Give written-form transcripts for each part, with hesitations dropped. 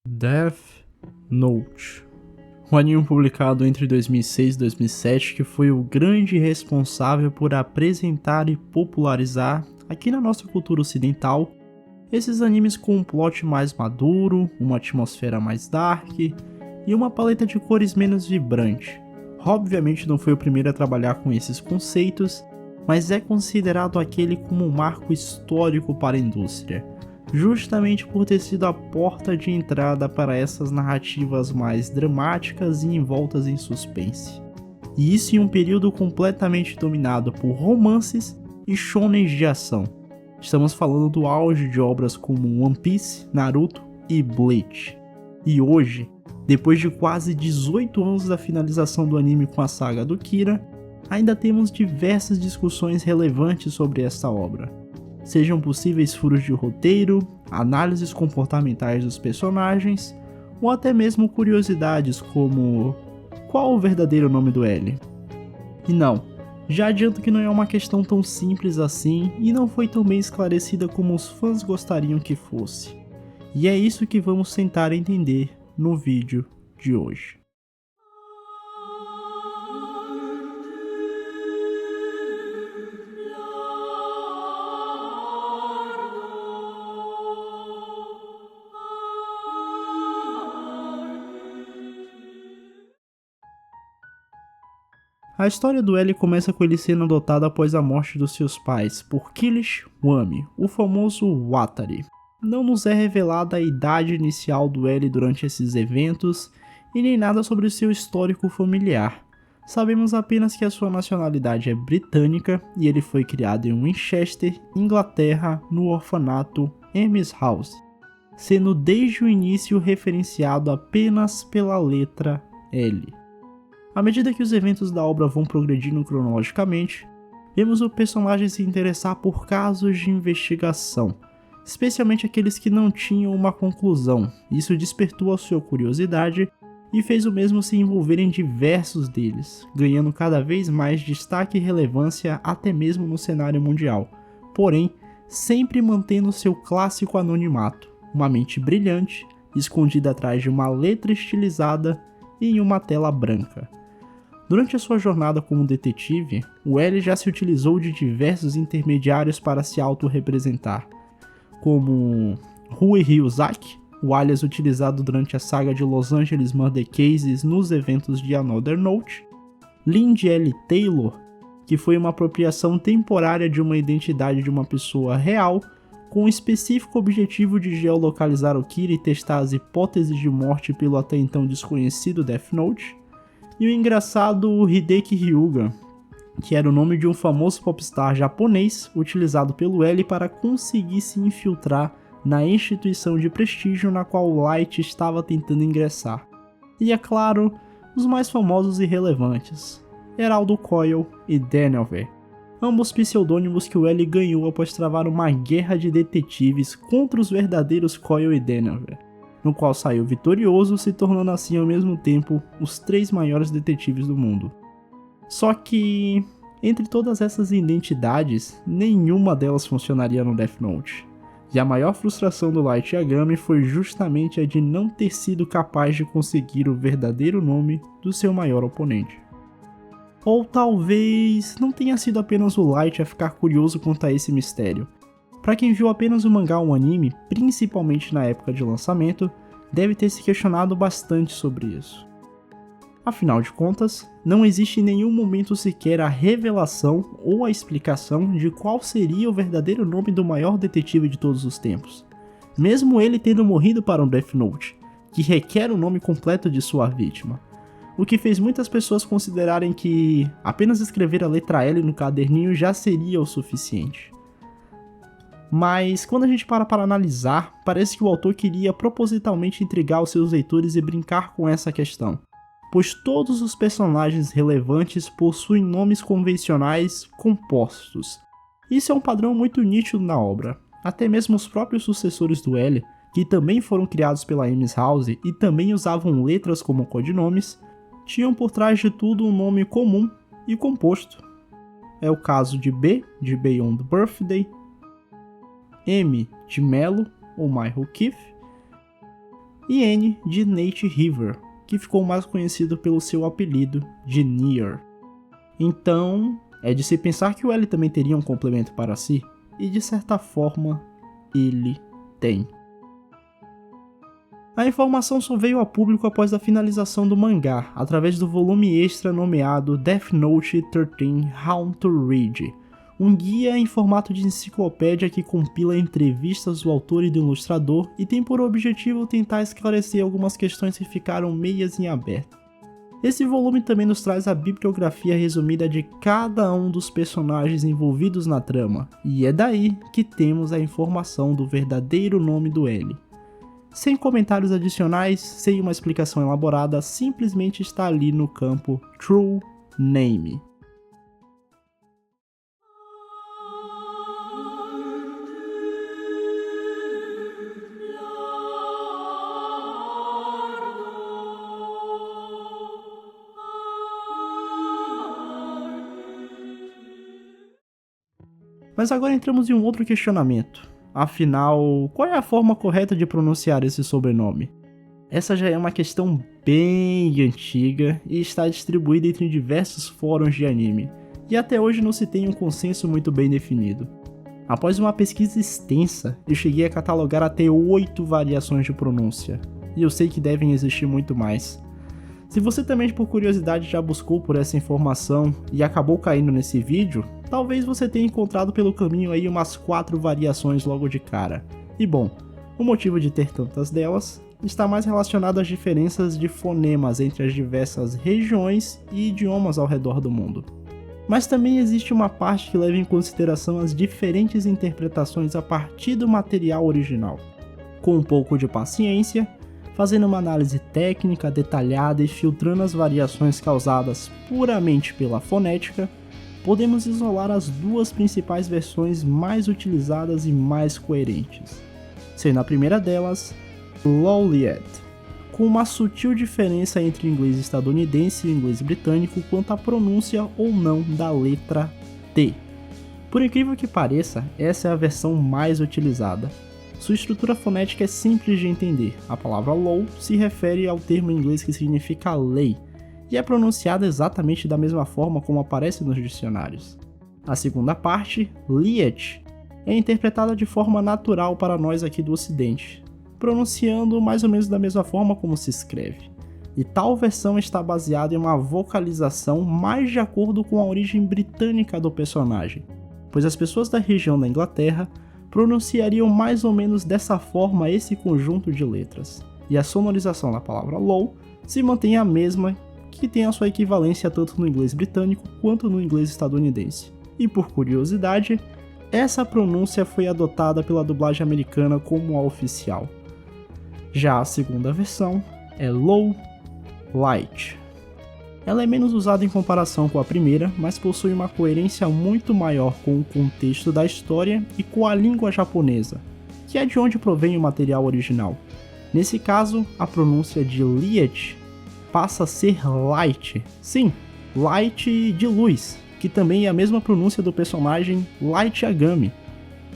Death Note, um anime publicado entre 2006 e 2007 que foi o grande responsável por apresentar e popularizar, aqui na nossa cultura ocidental, esses animes com um plot mais maduro, uma atmosfera mais dark e uma paleta de cores menos vibrante. Obviamente não foi o primeiro a trabalhar com esses conceitos, mas é considerado aquele como um marco histórico para a indústria, justamente por ter sido a porta de entrada para essas narrativas mais dramáticas e envoltas em suspense. E isso em um período completamente dominado por romances e shonens de ação. Estamos falando do auge de obras como One Piece, Naruto e Bleach. E hoje, depois de quase 18 anos da finalização do anime com a saga do Kira, ainda temos diversas discussões relevantes sobre esta obra. Sejam possíveis furos de roteiro, análises comportamentais dos personagens, ou até mesmo curiosidades como qual o verdadeiro nome do L. E não, já adianto que não é uma questão tão simples assim e não foi tão bem esclarecida como os fãs gostariam que fosse. E é isso que vamos tentar entender no vídeo de hoje. A história do L começa com ele sendo adotado após a morte dos seus pais por Kilish Wami, o famoso Watari. Não nos é revelada a idade inicial do L durante esses eventos e nem nada sobre o seu histórico familiar. Sabemos apenas que a sua nacionalidade é britânica e ele foi criado em Winchester, Inglaterra, no orfanato Emmys House, sendo desde o início referenciado apenas pela letra L. À medida que os eventos da obra vão progredindo cronologicamente, vemos o personagem se interessar por casos de investigação, especialmente aqueles que não tinham uma conclusão. Isso despertou a sua curiosidade e fez o mesmo se envolver em diversos deles, ganhando cada vez mais destaque e relevância até mesmo no cenário mundial, porém sempre mantendo seu clássico anonimato, uma mente brilhante, escondida atrás de uma letra estilizada e em uma tela branca. Durante a sua jornada como detetive, o L já se utilizou de diversos intermediários para se autorrepresentar, como Rui Ryuzaki, o alias utilizado durante a saga de Los Angeles Murder Cases nos eventos de Another Note, Lindy L. Taylor, que foi uma apropriação temporária de uma identidade de uma pessoa real, com o específico objetivo de geolocalizar o Kira e testar as hipóteses de morte pelo até então desconhecido Death Note, e o engraçado Hideki Ryuga, que era o nome de um famoso popstar japonês utilizado pelo L para conseguir se infiltrar na instituição de prestígio na qual Light estava tentando ingressar. E é claro, os mais famosos e relevantes, Heraldo Coyle e Denelver, ambos pseudônimos que o L ganhou após travar uma guerra de detetives contra os verdadeiros Coyle e Denelver, no qual saiu vitorioso, se tornando assim ao mesmo tempo os 3 maiores detetives do mundo. Só que, entre todas essas identidades, nenhuma delas funcionaria no Death Note. E a maior frustração do Light Yagami foi justamente a de não ter sido capaz de conseguir o verdadeiro nome do seu maior oponente. Ou talvez não tenha sido apenas o Light a ficar curioso quanto a esse mistério. Para quem viu apenas o mangá ou anime, principalmente na época de lançamento, deve ter se questionado bastante sobre isso. Afinal de contas, não existe em nenhum momento sequer a revelação ou a explicação de qual seria o verdadeiro nome do maior detetive de todos os tempos, mesmo ele tendo morrido para um Death Note, que requer o nome completo de sua vítima, o que fez muitas pessoas considerarem que apenas escrever a letra L no caderninho já seria o suficiente. Mas quando a gente para analisar, parece que o autor queria propositalmente intrigar os seus leitores e brincar com essa questão, pois todos os personagens relevantes possuem nomes convencionais compostos. Isso é um padrão muito nítido na obra. Até mesmo os próprios sucessores do L, que também foram criados pela Emmys House e também usavam letras como codinomes, tinham por trás de tudo um nome comum e composto. É o caso de B, de Beyond Birthday, M, de Melo, ou My O'Keefe, e N de Nate River, que ficou mais conhecido pelo seu apelido de Nier. Então, é de se pensar que o L também teria um complemento para si, e de certa forma, ele tem. A informação só veio a público após a finalização do mangá, através do volume extra nomeado Death Note 13 How to Read, um guia em formato de enciclopédia que compila entrevistas do autor e do ilustrador e tem por objetivo tentar esclarecer algumas questões que ficaram meias em aberto. Esse volume também nos traz a bibliografia resumida de cada um dos personagens envolvidos na trama, e é daí que temos a informação do verdadeiro nome do L. Sem comentários adicionais, sem uma explicação elaborada, simplesmente está ali no campo True Name. Mas agora entramos em um outro questionamento. Afinal, qual é a forma correta de pronunciar esse sobrenome? Essa já é uma questão bem antiga e está distribuída entre diversos fóruns de anime, e até hoje não se tem um consenso muito bem definido. Após uma pesquisa extensa, eu cheguei a catalogar até 8 variações de pronúncia, e eu sei que devem existir muito mais. Se você também por curiosidade já buscou por essa informação e acabou caindo nesse vídeo, talvez você tenha encontrado pelo caminho aí umas 4 variações logo de cara. E bom, o motivo de ter tantas delas está mais relacionado às diferenças de fonemas entre as diversas regiões e idiomas ao redor do mundo. Mas também existe uma parte que leva em consideração as diferentes interpretações a partir do material original. Com um pouco de paciência, fazendo uma análise técnica detalhada e filtrando as variações causadas puramente pela fonética, podemos isolar as 2 principais versões mais utilizadas e mais coerentes, sendo a primeira delas Lowliet, com uma sutil diferença entre o inglês estadunidense e o inglês britânico quanto à pronúncia ou não da letra T. Por incrível que pareça, essa é a versão mais utilizada. Sua estrutura fonética é simples de entender. A palavra low se refere ao termo em inglês que significa lei, e é pronunciada exatamente da mesma forma como aparece nos dicionários. A segunda parte, liet, é interpretada de forma natural para nós aqui do ocidente, pronunciando mais ou menos da mesma forma como se escreve. E tal versão está baseada em uma vocalização mais de acordo com a origem britânica do personagem, pois as pessoas da região da Inglaterra pronunciariam mais ou menos dessa forma esse conjunto de letras, e a sonorização da palavra low se mantém a mesma, que tem a sua equivalência tanto no inglês britânico quanto no inglês estadunidense. E por curiosidade, essa pronúncia foi adotada pela dublagem americana como a oficial. Já a segunda versão é low light. Ela é menos usada em comparação com a primeira, mas possui uma coerência muito maior com o contexto da história e com a língua japonesa, que é de onde provém o material original. Nesse caso, a pronúncia de liet passa a ser light. Sim, light de luz, que também é a mesma pronúncia do personagem Light Yagami.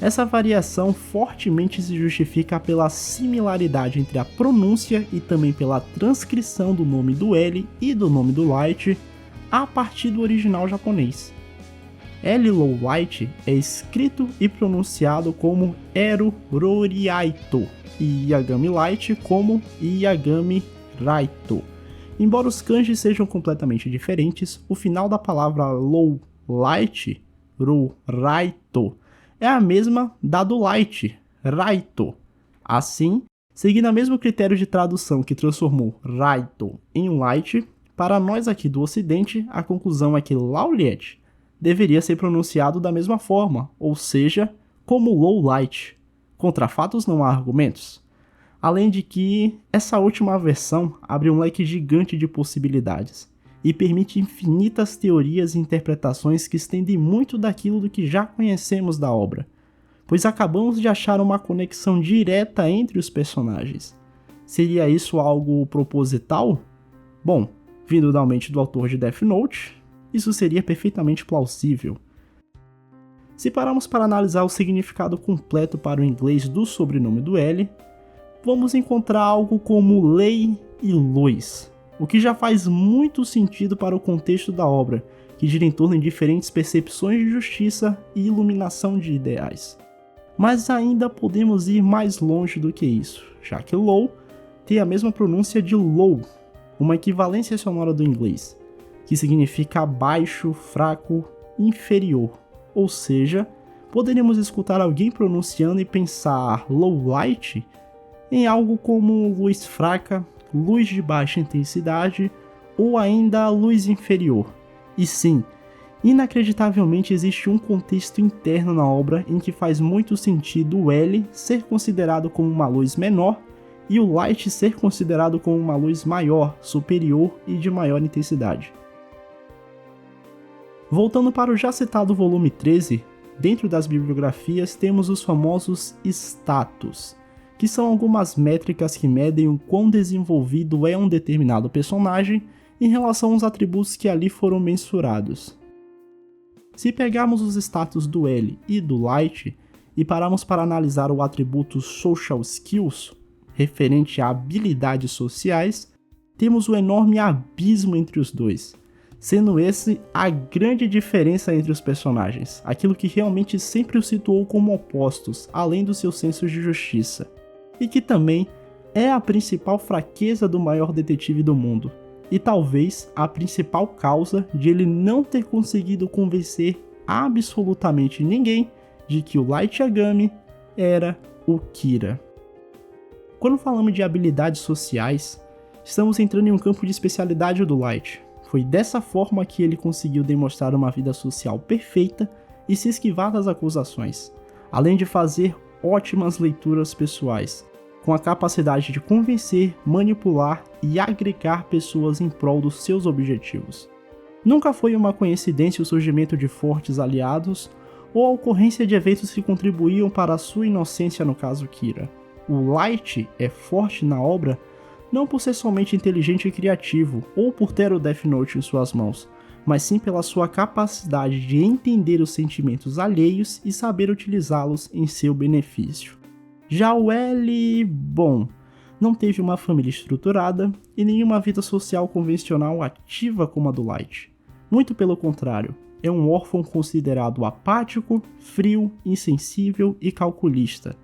Essa variação fortemente se justifica pela similaridade entre a pronúncia e também pela transcrição do nome do L e do nome do Light a partir do original japonês. L Low Light é escrito e pronunciado como Eru Roriaito e Yagami Light como Yagami Raito. Embora os kanjis sejam completamente diferentes, o final da palavra Low Light, Raito, é a mesma da do light, raito. Assim, seguindo o mesmo critério de tradução que transformou raito em light, para nós aqui do ocidente, a conclusão é que Lowliet deveria ser pronunciado da mesma forma, ou seja, como low light. Contra fatos não há argumentos. Além de que essa última versão abre um leque gigante de possibilidades e permite infinitas teorias e interpretações que estendem muito daquilo do que já conhecemos da obra, pois acabamos de achar uma conexão direta entre os personagens. Seria isso algo proposital? Bom, vindo da mente do autor de Death Note, isso seria perfeitamente plausível. Se pararmos para analisar o significado completo para o inglês do sobrenome do L, vamos encontrar algo como lei e luz, o que já faz muito sentido para o contexto da obra, que gira em torno de diferentes percepções de justiça e iluminação de ideais. Mas ainda podemos ir mais longe do que isso, já que law tem a mesma pronúncia de low, uma equivalência sonora do inglês, que significa baixo, fraco, inferior, ou seja, poderíamos escutar alguém pronunciando e pensar low light em algo como luz fraca, luz de baixa intensidade ou ainda luz inferior. E sim, inacreditavelmente existe um contexto interno na obra em que faz muito sentido o L ser considerado como uma luz menor e o light ser considerado como uma luz maior, superior e de maior intensidade. Voltando para o já citado volume 13, dentro das bibliografias temos os famosos status, que são algumas métricas que medem o quão desenvolvido é um determinado personagem em relação aos atributos que ali foram mensurados. Se pegarmos os status do L e do Light e pararmos para analisar o atributo Social Skills, referente a habilidades sociais, temos um enorme abismo entre os dois, sendo esse a grande diferença entre os personagens, aquilo que realmente sempre os situou como opostos, além dos seus sensos de justiça, e que também é a principal fraqueza do maior detetive do mundo, e talvez a principal causa de ele não ter conseguido convencer absolutamente ninguém de que o Light Yagami era o Kira. Quando falamos de habilidades sociais, estamos entrando em um campo de especialidade do Light. Foi dessa forma que ele conseguiu demonstrar uma vida social perfeita e se esquivar das acusações, além de fazer ótimas leituras pessoais, com a capacidade de convencer, manipular e agregar pessoas em prol dos seus objetivos. Nunca foi uma coincidência o surgimento de fortes aliados ou a ocorrência de eventos que contribuíam para a sua inocência no caso Kira. O Light é forte na obra não por ser somente inteligente e criativo ou por ter o Death Note em suas mãos, mas sim pela sua capacidade de entender os sentimentos alheios e saber utilizá-los em seu benefício. Já o L, bom, não teve uma família estruturada e nenhuma vida social convencional ativa como a do Light. Muito pelo contrário, é um órfão considerado apático, frio, insensível e calculista,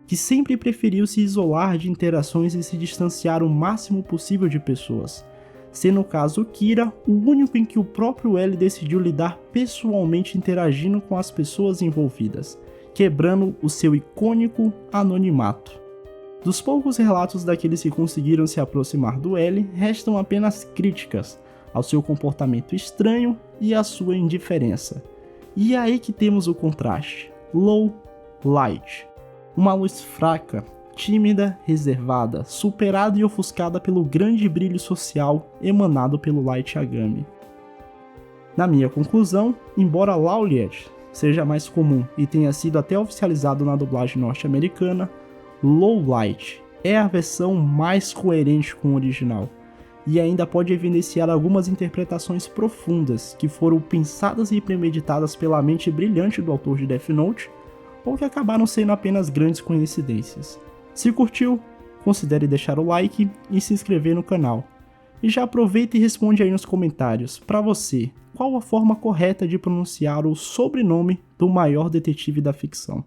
que sempre preferiu se isolar de interações e se distanciar o máximo possível de pessoas, sendo o caso Kira o único em que o próprio L decidiu lidar pessoalmente interagindo com as pessoas envolvidas, quebrando o seu icônico anonimato. Dos poucos relatos daqueles que conseguiram se aproximar do L, restam apenas críticas ao seu comportamento estranho e à sua indiferença. E é aí que temos o contraste, Low Light. Uma luz fraca, tímida, reservada, superada e ofuscada pelo grande brilho social emanado pelo Light Yagami. Na minha conclusão, embora Lawliet seja mais comum e tenha sido até oficializado na dublagem norte-americana, Low Light é a versão mais coerente com o original, e ainda pode evidenciar algumas interpretações profundas que foram pensadas e premeditadas pela mente brilhante do autor de Death Note, ou que acabaram sendo apenas grandes coincidências. Se curtiu, considere deixar o like e se inscrever no canal. E já aproveita e responde aí nos comentários, para você, qual a forma correta de pronunciar o sobrenome do maior detetive da ficção.